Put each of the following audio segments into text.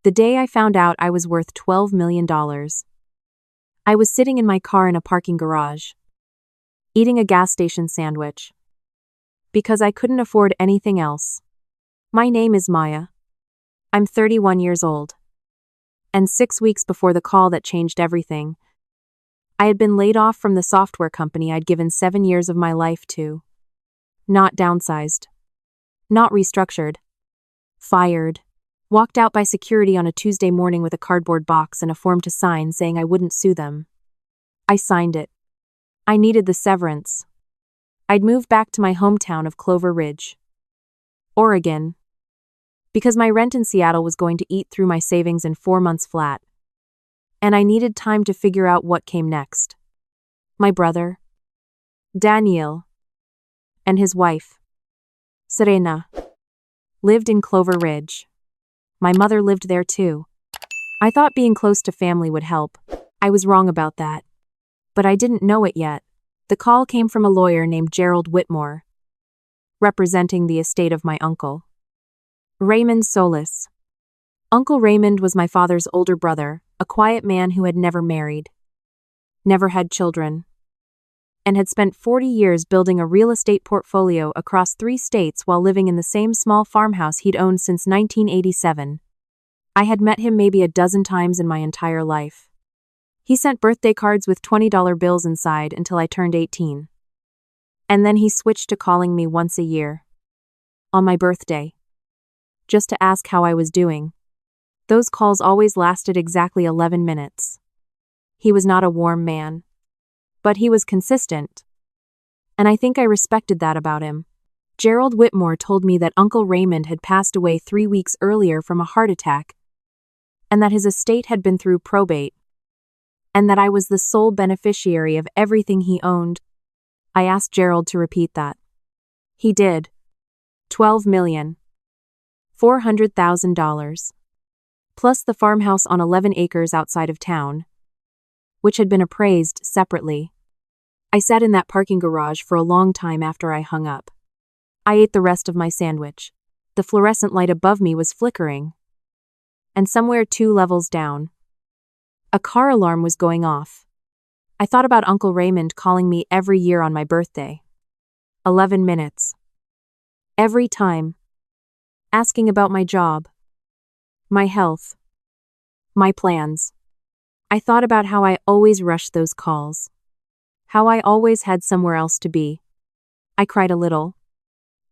The day I found out I was worth $12 million. I was sitting in my car in a parking garage, eating a gas station sandwich, because I couldn't afford anything else. My name is Maya. I'm 31 years old. And 6 weeks before the call that changed everything, I had been laid off from the software company I'd given 7 years of my life to. Not downsized. Not restructured. Fired. Walked out by security on a Tuesday morning with a cardboard box and a form to sign saying I wouldn't sue them. I signed it. I needed the severance. I'd moved back to my hometown of Clover Ridge, Oregon, because my rent in Seattle was going to eat through my savings in 4 months flat, and I needed time to figure out what came next. My brother, Daniel, and his wife, Serena, lived in Clover Ridge. My mother lived there too. I thought being close to family would help. I was wrong about that. But I didn't know it yet. The call came from a lawyer named Gerald Whitmore, representing the estate of my uncle, Raymond Solis. Uncle Raymond was my father's older brother, a quiet man who had never married, never had children, and had spent 40 years building a real estate portfolio across 3 states while living in the same small farmhouse he'd owned since 1987. I had met him maybe a dozen times in my entire life. He sent birthday cards with $20 bills inside until I turned 18. And then he switched to calling me once a year, on my birthday, just to ask how I was doing. Those calls always lasted exactly 11 minutes. He was not a warm man, but he was consistent, and I think I respected that about him. Gerald Whitmore told me that Uncle Raymond had passed away 3 weeks earlier from a heart attack, and that his estate had been through probate, and that I was the sole beneficiary of everything he owned. I asked Gerald to repeat that. He did. $12,400,000. Plus the farmhouse on 11 acres outside of town, which had been appraised separately. I sat in that parking garage for a long time after I hung up. I ate the rest of my sandwich. The fluorescent light above me was flickering. And somewhere 2 levels down, a car alarm was going off. I thought about Uncle Raymond calling me every year on my birthday. 11 minutes. Every time. Asking about my job, my health, my plans. I thought about how I always rushed those calls. How I always had somewhere else to be. I cried a little.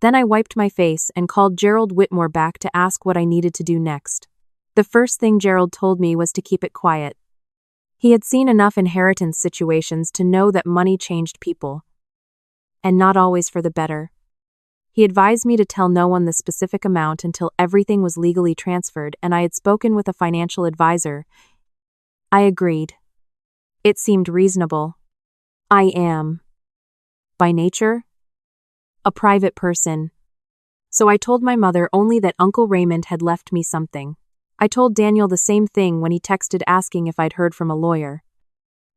Then I wiped my face and called Gerald Whitmore back to ask what I needed to do next. The first thing Gerald told me was to keep it quiet. He had seen enough inheritance situations to know that money changed people, and not always for the better. He advised me to tell no one the specific amount until everything was legally transferred and I had spoken with a financial advisor. I agreed. It seemed reasonable. I am, by nature, a private person. So I told my mother only that Uncle Raymond had left me something. I told Daniel the same thing when he texted asking if I'd heard from a lawyer.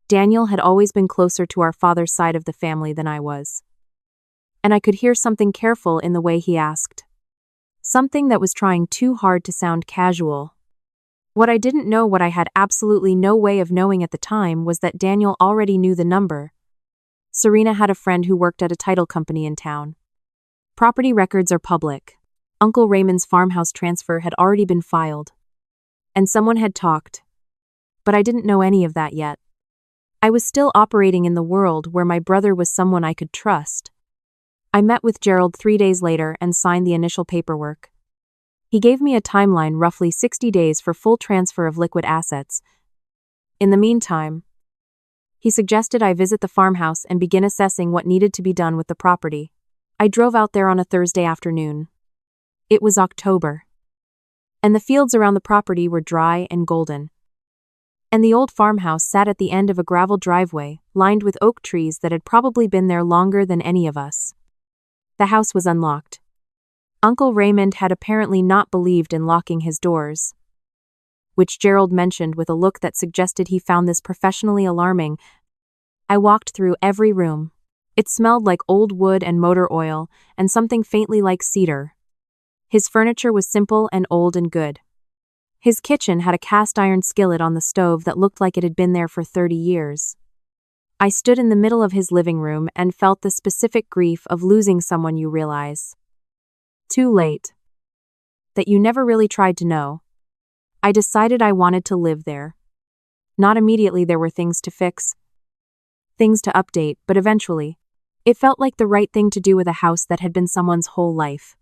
Daniel had always been closer to our father's side of the family than I was. And I could hear something careful in the way he asked. Something that was trying too hard to sound casual. What I didn't know, what I had absolutely no way of knowing at the time, was that Daniel already knew the number. Serena had a friend who worked at a title company in town. Property records are public. Uncle Raymond's farmhouse transfer had already been filed. And someone had talked. But I didn't know any of that yet. I was still operating in the world where my brother was someone I could trust. I met with Gerald 3 days later and signed the initial paperwork. He gave me a timeline, roughly 60 days for full transfer of liquid assets. In the meantime, he suggested I visit the farmhouse and begin assessing what needed to be done with the property. I drove out there on a Thursday afternoon. It was October, and the fields around the property were dry and golden. And the old farmhouse sat at the end of a gravel driveway, lined with oak trees that had probably been there longer than any of us. The house was unlocked. Uncle Raymond had apparently not believed in locking his doors, which Gerald mentioned with a look that suggested he found this professionally alarming. I walked through every room. It smelled like old wood and motor oil, and something faintly like cedar. His furniture was simple and old and good. His kitchen had a cast-iron skillet on the stove that looked like it had been there for 30 years. I stood in the middle of his living room and felt the specific grief of losing someone you realize too late that you never really tried to know. I decided I wanted to live there. Not immediately. There were things to fix, things to update, but eventually, it felt like the right thing to do with a house that had been someone's whole life.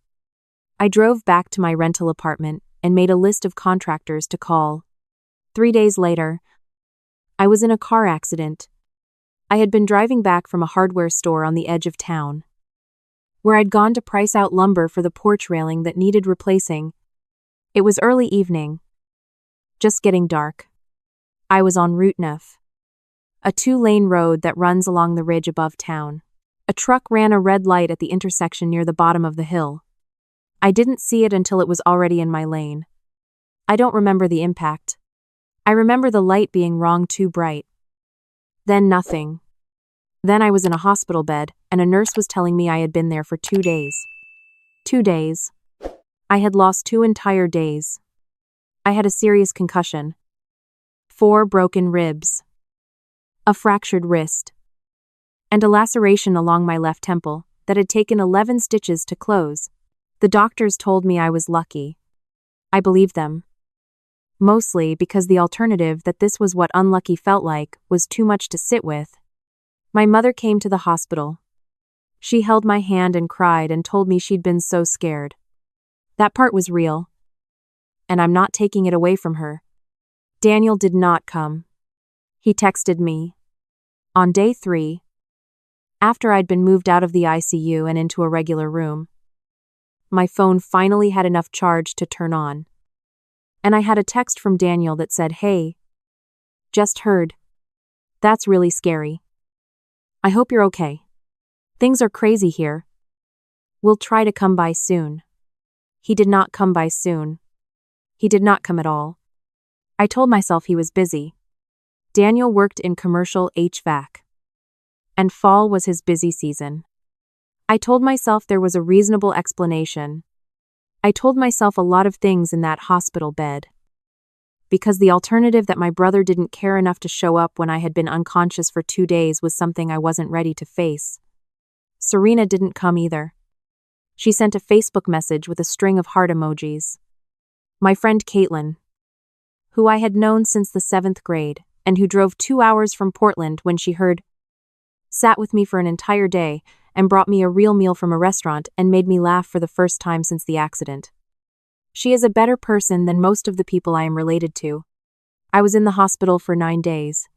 I drove back to my rental apartment and made a list of contractors to call. 3 days later, I was in a car accident. I had been driving back from a hardware store on the edge of town, where I'd gone to price out lumber for the porch railing that needed replacing. It was early evening, just getting dark. I was on Route 9, a 2-lane road that runs along the ridge above town. A truck ran a red light at the intersection near the bottom of the hill. I didn't see it until it was already in my lane. I don't remember the impact. I remember the light being wrong, too bright. Then nothing. Then I was in a hospital bed, and a nurse was telling me I had been there for 2 days. 2 days. I had lost 2 entire days. I had a serious concussion, 4 broken ribs, a fractured wrist, and a laceration along my left temple that had taken 11 stitches to close. The doctors told me I was lucky. I believed them. Mostly because the alternative, that this was what unlucky felt like, was too much to sit with. My mother came to the hospital. She held my hand and cried and told me she'd been so scared. That part was real, and I'm not taking it away from her. Daniel did not come. He texted me. On day 3, after I'd been moved out of the ICU and into a regular room, my phone finally had enough charge to turn on. And I had a text from Daniel that said, "Hey, just heard. That's really scary. I hope you're okay. Things are crazy here. We'll try to come by soon." He did not come by soon. He did not come at all. I told myself he was busy. Daniel worked in commercial HVAC, and fall was his busy season. I told myself there was a reasonable explanation. I told myself a lot of things in that hospital bed. Because the alternative, that my brother didn't care enough to show up when I had been unconscious for 2 days, was something I wasn't ready to face. Serena didn't come either. She sent a Facebook message with a string of heart emojis. My friend Caitlin, who I had known since the 7th grade, and who drove 2 hours from Portland when she heard, sat with me for an entire day, and brought me a real meal from a restaurant and made me laugh for the first time since the accident. She is a better person than most of the people I am related to. I was in the hospital for 9 days.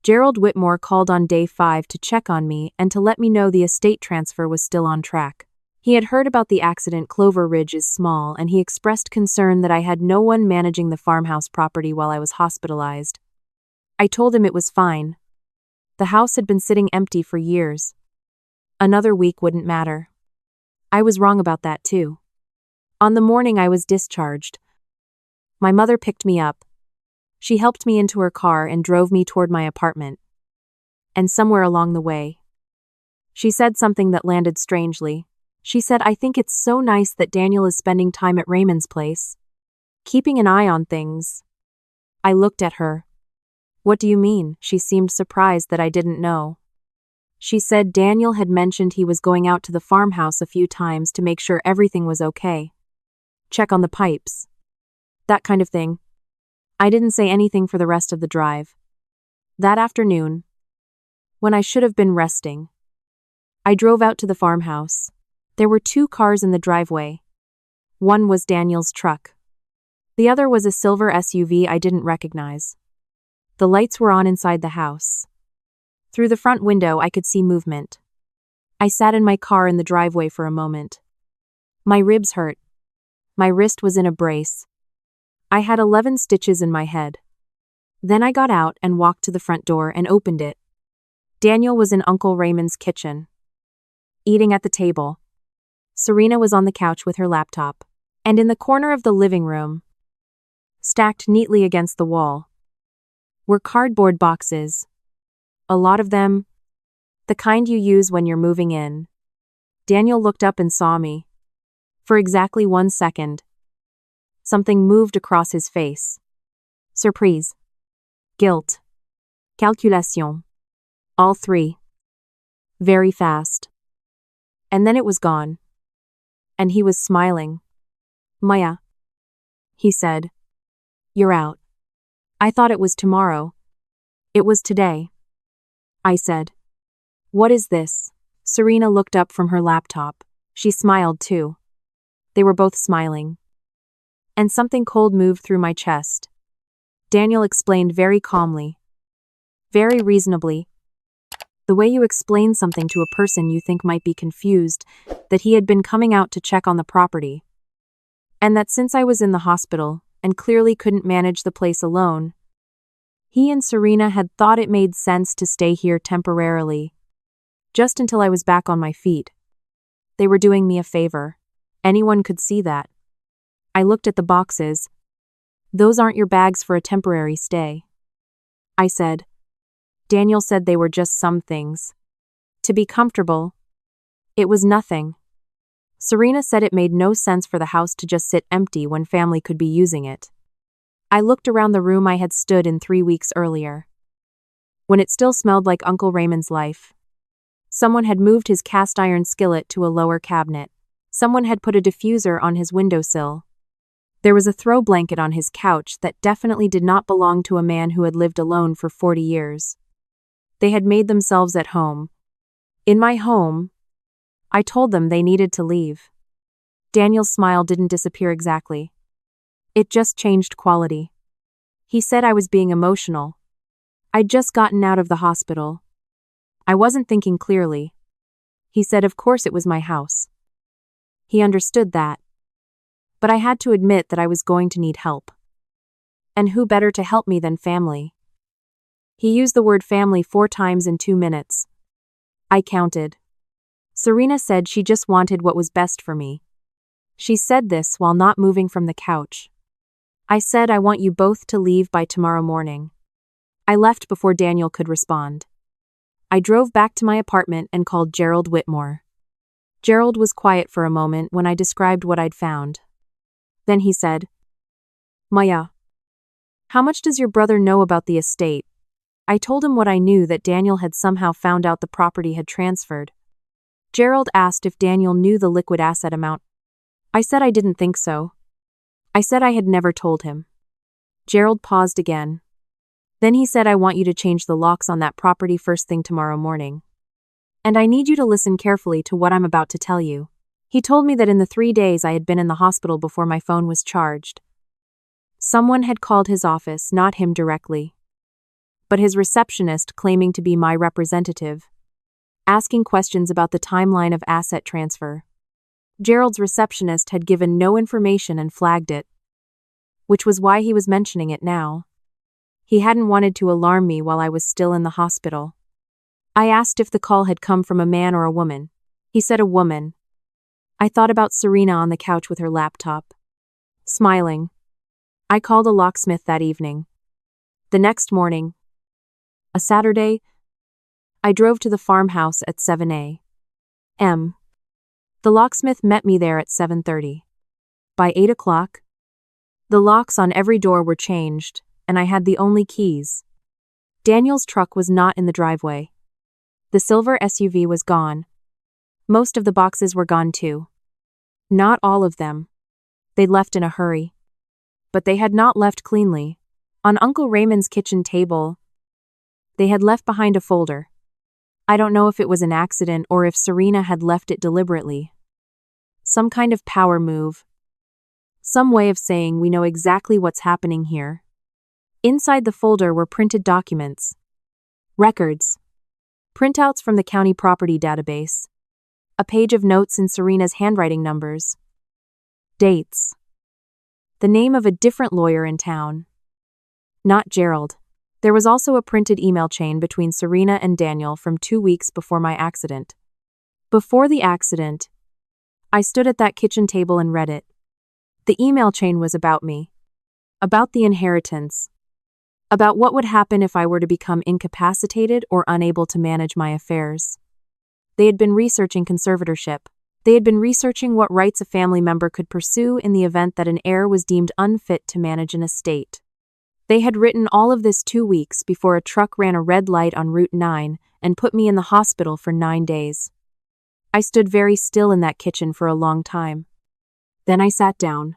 Gerald Whitmore called on day 5 to check on me and to let me know the estate transfer was still on track. He had heard about the accident. Clover Ridge is small, and he expressed concern that I had no one managing the farmhouse property while I was hospitalized. I told him it was fine. The house had been sitting empty for years. Another week wouldn't matter. I was wrong about that too. On the morning I was discharged, my mother picked me up. She helped me into her car and drove me toward my apartment. And somewhere along the way, she said something that landed strangely. She said, "I think it's so nice that Daniel is spending time at Raymond's place, keeping an eye on things." I looked at her. "What do you mean?" She seemed surprised that I didn't know. She said Daniel had mentioned he was going out to the farmhouse a few times to make sure everything was okay. Check on the pipes. That kind of thing. I didn't say anything for the rest of the drive. That afternoon, when I should have been resting, I drove out to the farmhouse. There were 2 cars in the driveway. One was Daniel's truck. The other was a silver SUV I didn't recognize. The lights were on inside the house. Through the front window I could see movement. I sat in my car in the driveway for a moment. My ribs hurt. My wrist was in a brace. I had 11 stitches in my head. Then I got out and walked to the front door and opened it. Daniel was in Uncle Raymond's kitchen, eating at the table. Serena was on the couch with her laptop. And in the corner of the living room, stacked neatly against the wall, were cardboard boxes. A lot of them, the kind you use when you're moving in. Daniel looked up and saw me. For exactly 1 second. Something moved across his face. Surprise. Guilt. Calculation. All three. Very fast. And then it was gone. And he was smiling. Maya. He said. You're out. I thought it was tomorrow. It was today. I said. What is this? Serena looked up from her laptop. She smiled too. They were both smiling. And something cold moved through my chest. Daniel explained very calmly. Very reasonably. The way you explain something to a person you think might be confused, that he had been coming out to check on the property. And that since I was in the hospital, and clearly couldn't manage the place alone, he and Serena had thought it made sense to stay here temporarily. Just until I was back on my feet. They were doing me a favor. Anyone could see that. I looked at the boxes. Those aren't your bags for a temporary stay. I said. Daniel said they were just some things. To be comfortable. It was nothing. Serena said it made no sense for the house to just sit empty when family could be using it. I looked around the room I had stood in 3 weeks earlier. When it still smelled like Uncle Raymond's life. Someone had moved his cast iron skillet to a lower cabinet. Someone had put a diffuser on his windowsill. There was a throw blanket on his couch that definitely did not belong to a man who had lived alone for 40 years. They had made themselves at home. In my home. I told them they needed to leave. Daniel's smile didn't disappear exactly. It just changed quality. He said I was being emotional. I'd just gotten out of the hospital. I wasn't thinking clearly. He said of course it was my house. He understood that. But I had to admit that I was going to need help. And who better to help me than family? He used the word family 4 times in 2 minutes. I counted. Serena said she just wanted what was best for me. She said this while not moving from the couch. I said I want you both to leave by tomorrow morning. I left before Daniel could respond. I drove back to my apartment and called Gerald Whitmore. Gerald was quiet for a moment when I described what I'd found. Then he said, Maya, how much does your brother know about the estate? I told him what I knew, that Daniel had somehow found out the property had transferred. Gerald asked if Daniel knew the liquid asset amount. I said I didn't think so. I said I had never told him. Gerald paused again. Then he said I want you to change the locks on that property first thing tomorrow morning. And I need you to listen carefully to what I'm about to tell you. He told me that in the 3 days I had been in the hospital before my phone was charged, someone had called his office, not him directly, but his receptionist claiming to be my representative, asking questions about the timeline of asset transfer. Gerald's receptionist had given no information and flagged it, which was why he was mentioning it now. He hadn't wanted to alarm me while I was still in the hospital. I asked if the call had come from a man or a woman. He said a woman. I thought about Serena on the couch with her laptop, smiling. I called a locksmith that evening. The next morning, a Saturday, I drove to the farmhouse at 7 a.m. The locksmith met me there at 7:30. By 8 o'clock, the locks on every door were changed, and I had the only keys. Daniel's truck was not in the driveway. The silver SUV was gone. Most of the boxes were gone too. Not all of them. They'd left in a hurry. But they had not left cleanly. On Uncle Raymond's kitchen table, they had left behind a folder. I don't know if it was an accident or if Serena had left it deliberately. Some kind of power move. Some way of saying we know exactly what's happening here. Inside the folder were printed documents. Records. Printouts from the county property database. A page of notes in Serena's handwriting, numbers. Dates. The name of a different lawyer in town. Not Gerald. There was also a printed email chain between Serena and Daniel from 2 weeks before my accident. Before the accident, I stood at that kitchen table and read it. The email chain was about me. About the inheritance. About what would happen if I were to become incapacitated or unable to manage my affairs. They had been researching conservatorship. They had been researching what rights a family member could pursue in the event that an heir was deemed unfit to manage an estate. They had written all of this 2 weeks before a truck ran a red light on Route 9 and put me in the hospital for 9 days. I stood very still in that kitchen for a long time. Then I sat down,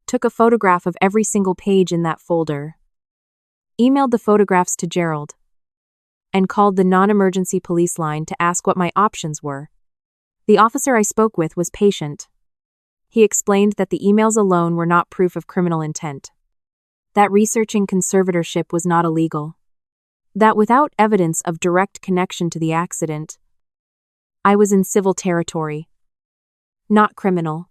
took a photograph of every single page in that folder, emailed the photographs to Gerald, and called the non-emergency police line to ask what my options were. The officer I spoke with was patient. He explained that the emails alone were not proof of criminal intent, that researching conservatorship was not illegal, that without evidence of direct connection to the accident, I was in civil territory, not criminal.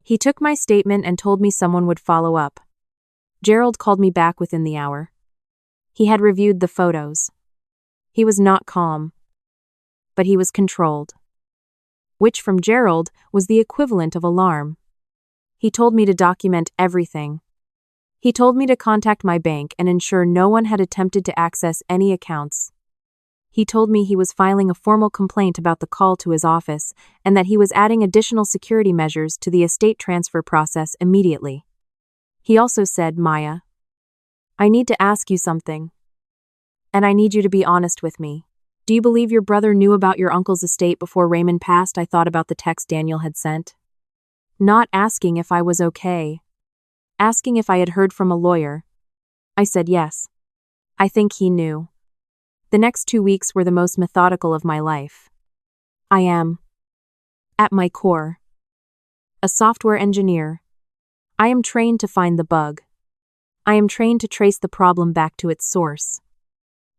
He took my statement and told me someone would follow up. Gerald called me back within the hour. He had reviewed the photos. He was not calm, but he was controlled, which from Gerald was the equivalent of alarm. He told me to document everything. He told me to contact my bank and ensure no one had attempted to access any accounts. He told me he was filing a formal complaint about the call to his office and that he was adding additional security measures to the estate transfer process immediately. He also said, "Maya, I need to ask you something. And I need you to be honest with me. Do you believe your brother knew about your uncle's estate before Raymond passed?" I thought about the text Daniel had sent. Not asking if I was okay. Asking if I had heard from a lawyer. I said yes. I think he knew. The next 2 weeks were the most methodical of my life. I am, at my core, a software engineer. I am trained to find the bug. I am trained to trace the problem back to its source.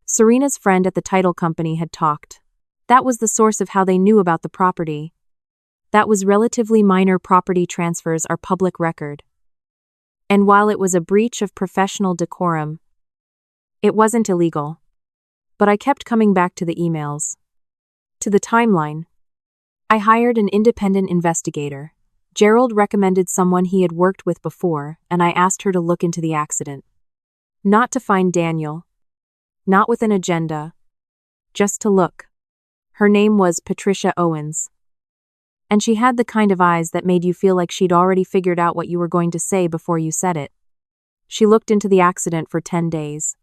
Serena's friend at the title company had talked. That was the source of how they knew about the property. That was relatively minor property transfers are public record. And while it was a breach of professional decorum, it wasn't illegal. But I kept coming back to the emails, to the timeline. I hired an independent investigator. Gerald recommended someone he had worked with before, and I asked her to look into the accident. Not to find Daniel. Not with an agenda. Just to look. Her name was Patricia Owens. And she had the kind of eyes that made you feel like she'd already figured out what you were going to say before you said it. She looked into the accident for 10 days.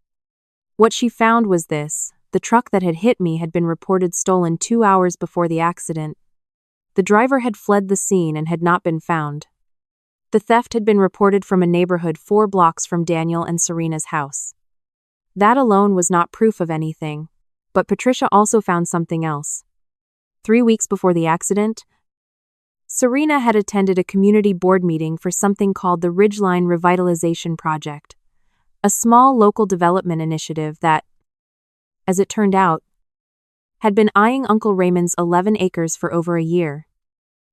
What she found was this: the truck that had hit me had been reported stolen 2 hours before the accident. The driver had fled the scene and had not been found. The theft had been reported from a neighborhood 4 blocks from Daniel and Serena's house. That alone was not proof of anything, but Patricia also found something else. 3 weeks before the accident, Serena had attended a community board meeting for something called the Ridgeline Revitalization Project, a small local development initiative that, as it turned out, had been eyeing Uncle Raymond's 11 acres for over a year.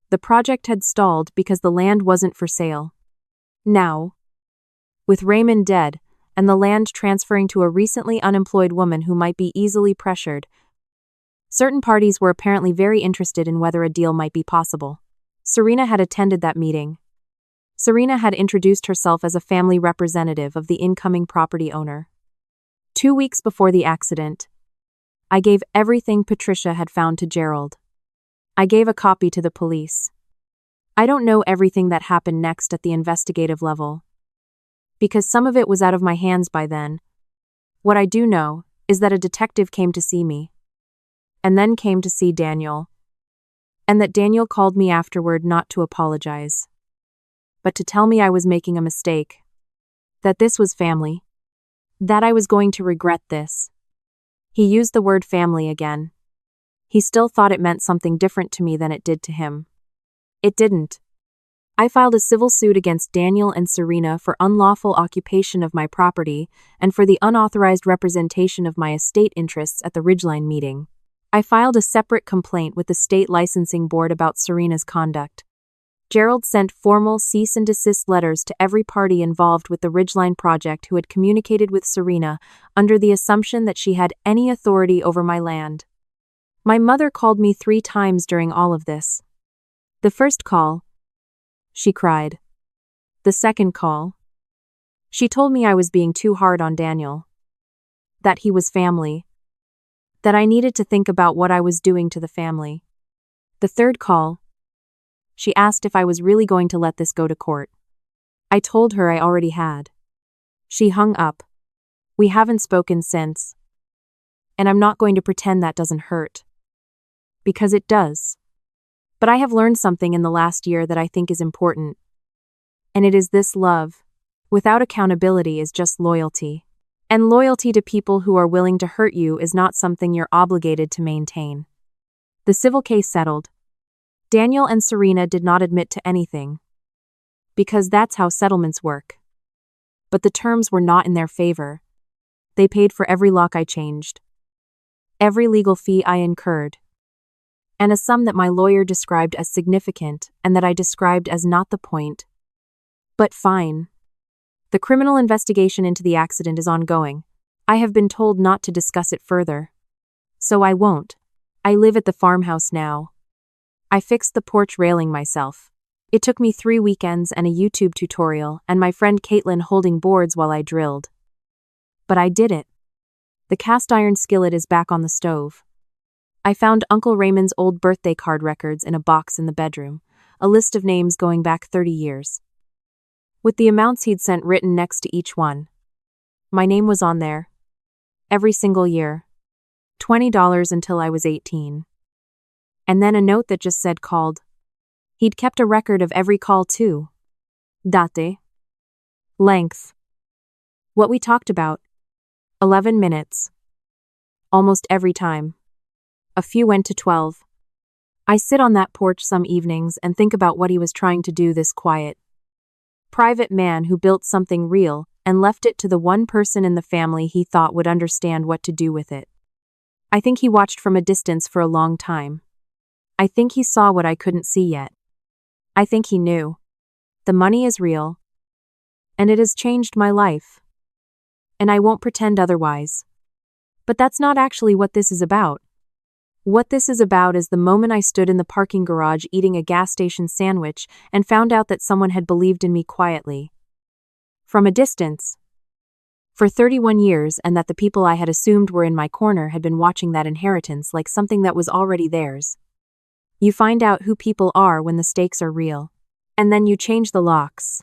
The project had stalled because the land wasn't for sale. Now, with Raymond dead and the land transferring to a recently unemployed woman who might be easily pressured, certain parties were apparently very interested in whether a deal might be possible. Serena had attended that meeting. Serena had introduced herself as a family representative of the incoming property owner. 2 weeks before the accident, I gave everything Patricia had found to Gerald. I gave a copy to the police. I don't know everything that happened next at the investigative level, because some of it was out of my hands by then. What I do know is that a detective came to see me, and then came to see Daniel, and that Daniel called me afterward not to apologize, but to tell me I was making a mistake, that this was family, that I was going to regret this. He used the word family again. He still thought it meant something different to me than it did to him. It didn't. I filed a civil suit against Daniel and Serena for unlawful occupation of my property and for the unauthorized representation of my estate interests at the Ridgeline meeting. I filed a separate complaint with the state licensing board about Serena's conduct. Gerald sent formal cease and desist letters to every party involved with the Ridgeline project who had communicated with Serena under the assumption that she had any authority over my land. My mother called me 3 times during all of this. The first call, she cried. The second call, she told me I was being too hard on Daniel, that he was family, that I needed to think about what I was doing to the family. The third call, She asked if I was really going to let this go to court. I told her I already had. She hung up. We haven't spoken since. And I'm not going to pretend that doesn't hurt. Because it does. But I have learned something in the last year that I think is important. And it is this: love, without accountability, is just loyalty. And loyalty to people who are willing to hurt you is not something you're obligated to maintain. The civil case settled. Daniel and Serena did not admit to anything. Because that's how settlements work. But the terms were not in their favor. They paid for every lock I changed, every legal fee I incurred, and a sum that my lawyer described as significant and that I described as not the point. But fine. The criminal investigation into the accident is ongoing. I have been told not to discuss it further. So I won't. I live at the farmhouse now. I fixed the porch railing myself. It took me 3 weekends and a YouTube tutorial and my friend Caitlin holding boards while I drilled. But I did it. The cast iron skillet is back on the stove. I found Uncle Raymond's old birthday card records in a box in the bedroom, a list of names going back 30 years. With the amounts he'd sent written next to each one. My name was on there. Every single year. $20 until I was 18. And then a note that just said called. He'd kept a record of every call too. Date. Length. What we talked about. 11 minutes. Almost every time. A few went to 12. I sit on that porch some evenings and think about what he was trying to do, this quiet, private man who built something real and left it to the one person in the family he thought would understand what to do with it. I think he watched from a distance for a long time. I think he saw what I couldn't see yet. I think he knew. The money is real. And it has changed my life. And I won't pretend otherwise. But that's not actually what this is about. What this is about is the moment I stood in the parking garage eating a gas station sandwich and found out that someone had believed in me quietly. From a distance. For 31 years, and that the people I had assumed were in my corner had been watching that inheritance like something that was already theirs. You find out who people are when the stakes are real. And then you change the locks.